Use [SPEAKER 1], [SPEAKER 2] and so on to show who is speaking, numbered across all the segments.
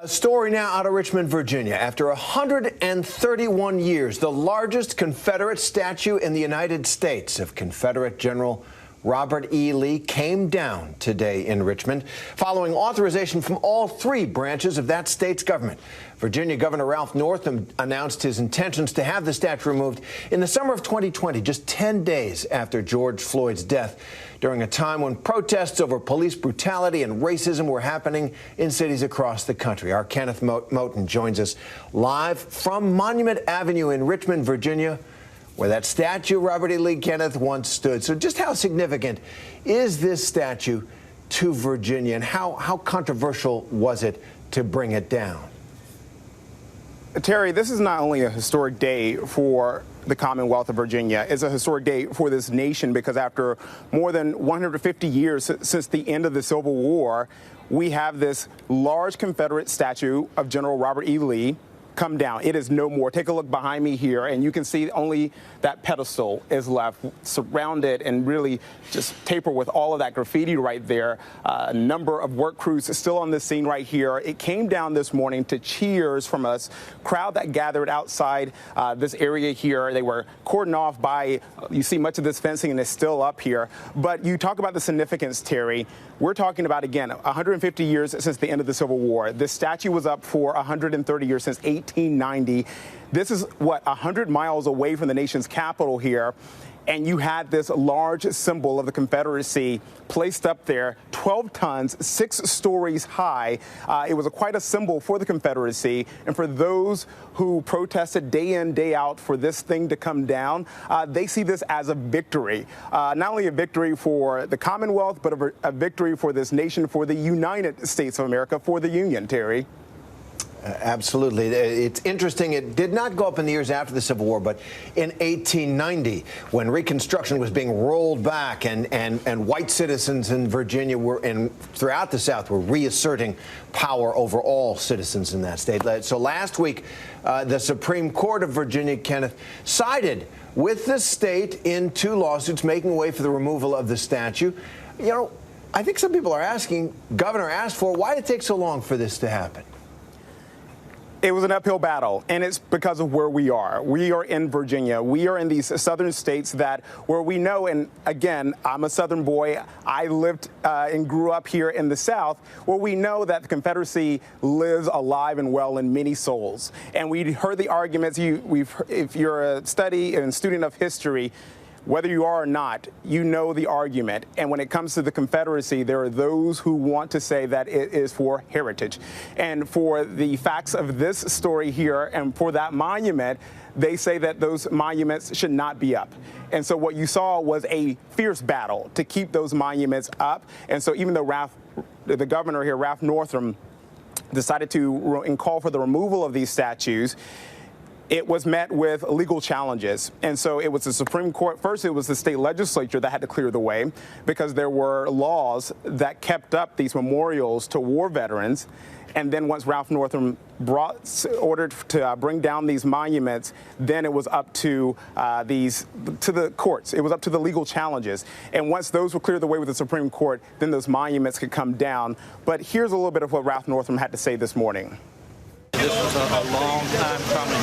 [SPEAKER 1] A story now out of Richmond, Virginia. After 131 years, the largest Confederate statue in the United States of Confederate General Robert E. Lee came down today in Richmond, following authorization from all three branches of that state's government. Virginia Governor Ralph Northam announced his intentions to have the statue removed in the summer of 2020, just 10 days after George Floyd's death, during a time when protests over police brutality and racism were happening in cities across the country. Our Kenneth Moten joins us live from Monument Avenue in Richmond, Virginia, where that statue of Robert E. Lee, Kenneth, once stood. So just how significant is this statue to Virginia, and how controversial was it to bring it down?
[SPEAKER 2] Terry, this is not only a historic day for the Commonwealth of Virginia, it's a historic day for this nation, because after more than 150 years since the end of the Civil War, we have this large Confederate statue of General Robert E. Lee come down. It is no more. Take a look behind me here, and you can see only that pedestal is left, surrounded and really just tapered with all of that graffiti right there. A number of work crews still on the scene right here. It came down this morning to cheers from a crowd that gathered outside this area here. They were cordoned off by, you see much of this fencing, and it's still up here. But you talk about the significance, Terry. We're talking about, again, 150 years since the end of the Civil War. This statue was up for 130 years, since 1890. This is, 100 miles away from the nation's capital here. And you had this large symbol of the Confederacy placed up there, 12 tons, 6 stories high. It was quite a symbol for the Confederacy. And for those who protested day in, day out for this thing to come down, they see this as a victory. Not only a victory for the Commonwealth, but a victory for this nation, for the United States of America, for the Union, Terry.
[SPEAKER 1] Absolutely. It's interesting. It did not go up in the years after the Civil War, but in 1890, when Reconstruction was being rolled back and white citizens in Virginia and throughout the South were reasserting power over all citizens in that state. So last week, the Supreme Court of Virginia, Kenneth, sided with the state in 2 lawsuits making way for the removal of the statue. You know, I think some people are asking, Governor asked for, why did it take so long for this to happen?
[SPEAKER 2] It was an uphill battle, and it's because of where we are. We are in Virginia. We are in these southern states where we know, and again, I'm a southern boy. I lived and grew up here in the South, where we know that the Confederacy lives alive and well in many souls. And we heard the arguments. If you're a student of history, whether you are or not, you know the argument. And when it comes to the Confederacy, there are those who want to say that it is for heritage. And for the facts of this story here, and for that monument, they say that those monuments should not be up. And so what you saw was a fierce battle to keep those monuments up. And so even though the governor here, Ralph Northam, decided to call for the removal of these statues, it was met with legal challenges. And so it was the Supreme Court. First, it was the state legislature that had to clear the way, because there were laws that kept up these memorials to war veterans. And then once Ralph Northam ordered to bring down these monuments, then it was up to the courts. It was up to the legal challenges. And once those were cleared the way with the Supreme Court, then those monuments could come down. But here's a little bit of what Ralph Northam had to say this morning.
[SPEAKER 3] This was a long time coming,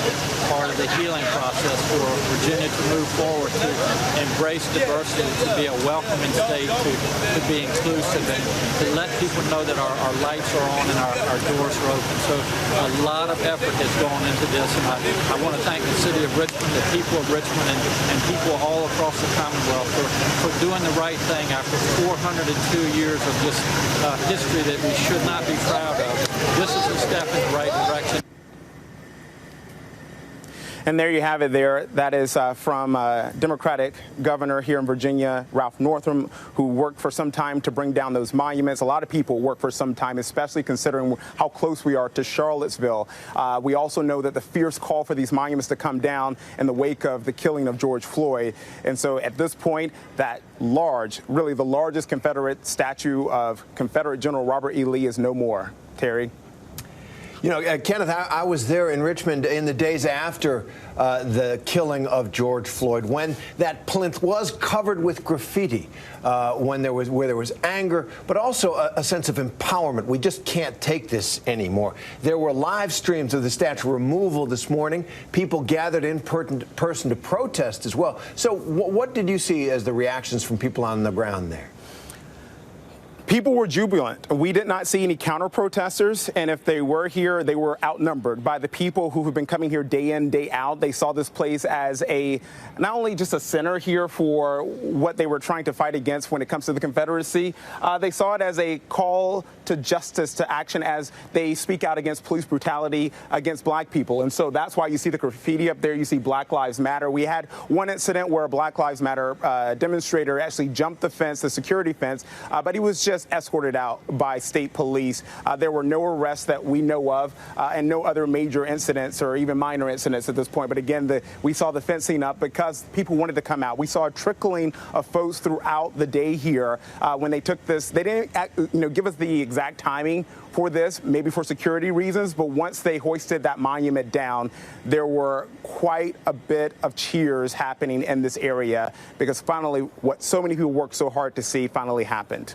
[SPEAKER 3] part of the healing process for Virginia to move forward, to embrace diversity, to be a welcoming state, to be inclusive, and to let people know that our lights are on and our doors are open. So a lot of effort has gone into this, and I want to thank the city of Richmond, the people of Richmond, and people all across the Commonwealth for doing the right thing after 402 years of just history that we should not be proud of. This is a step in the right direction.
[SPEAKER 2] And there you have it there. That is from Democratic governor here in Virginia, Ralph Northam, who worked for some time to bring down those monuments. A lot of people work for some time, especially considering how close we are to Charlottesville. We also know that the fierce call for these monuments to come down in the wake of the killing of George Floyd. And so at this point, that really the largest Confederate statue of Confederate General Robert E. Lee is no more. Terry?
[SPEAKER 1] You know, Kenneth, I was there in Richmond in the days after the killing of George Floyd, when that plinth was covered with graffiti, where there was anger, but also a sense of empowerment. We just can't take this anymore. There were live streams of the statue removal this morning. People gathered in person to protest as well. So what did you see as the reactions from people on the ground there?
[SPEAKER 2] People were jubilant. We did not see any counter-protesters, and if they were here, they were outnumbered by the people who have been coming here day in, day out. They saw this place as not only just a center here for what they were trying to fight against when it comes to the Confederacy, they saw it as a call to justice, to action, as they speak out against police brutality against black people. And so that's why you see the graffiti up there. You see Black Lives Matter. We had one incident where a Black Lives Matter demonstrator actually jumped the fence, the security fence, but he was just escorted out by state police. There were no arrests that we know of, and no other major incidents or even minor incidents at this point. But again, we saw the fencing up because people wanted to come out. We saw a trickling of folks throughout the day here when they took this. They didn't give us the exact timing for this, maybe for security reasons, but once they hoisted that monument down, there were quite a bit of cheers happening in this area, because finally what so many people worked so hard to see finally happened.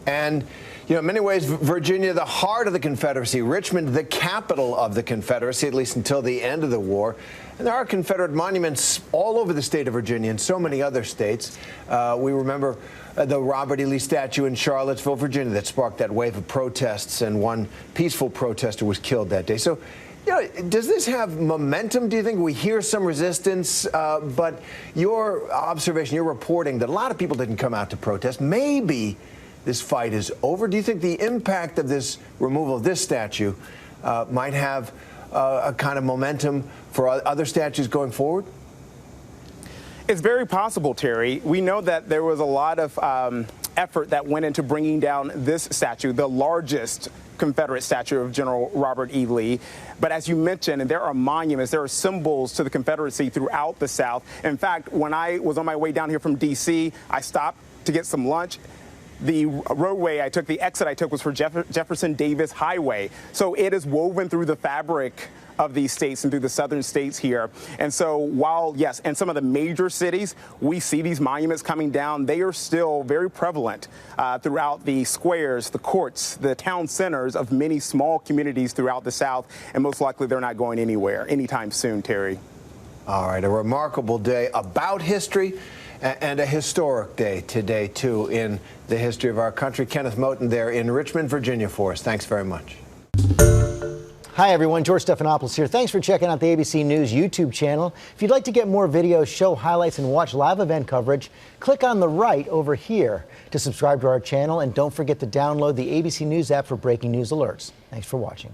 [SPEAKER 1] And, you know, in many ways, Virginia, the heart of the Confederacy, Richmond, the capital of the Confederacy, at least until the end of the war. And there are Confederate monuments all over the state of Virginia and so many other states. We remember the Robert E. Lee statue in Charlottesville, Virginia, that sparked that wave of protests, and one peaceful protester was killed that day. So, you know, does this have momentum, do you think? We hear some resistance, but your observation, your reporting that a lot of people didn't come out to protest, maybe this fight is over. Do you think the impact of this removal of this statue might have a kind of momentum for other statues going forward?
[SPEAKER 2] It's very possible, Terry. We know that there was a lot of effort that went into bringing down this statue, the largest Confederate statue of General Robert E. Lee. But as you mentioned, there are monuments, there are symbols to the Confederacy throughout the South. In fact, when I was on my way down here from D.C., I stopped to get some lunch. The roadway I took, the exit I took, was for Jefferson Davis Highway. So it is woven through the fabric of these states and through the southern states here. And so while, yes, in some of the major cities, we see these monuments coming down, they are still very prevalent throughout the squares, the courts, the town centers of many small communities throughout the South. And most likely they're not going anywhere anytime soon, Terry.
[SPEAKER 1] All right, a remarkable day about history, and a historic day today, too, in the history of our country. Kenneth Moten there in Richmond, Virginia for us. Thanks very much.
[SPEAKER 4] Hi, everyone. George Stephanopoulos here. Thanks for checking out the ABC News YouTube channel. If you'd like to get more videos, show highlights, and watch live event coverage, click on the right over here to subscribe to our channel. And don't forget to download the ABC News app for breaking news alerts. Thanks for watching.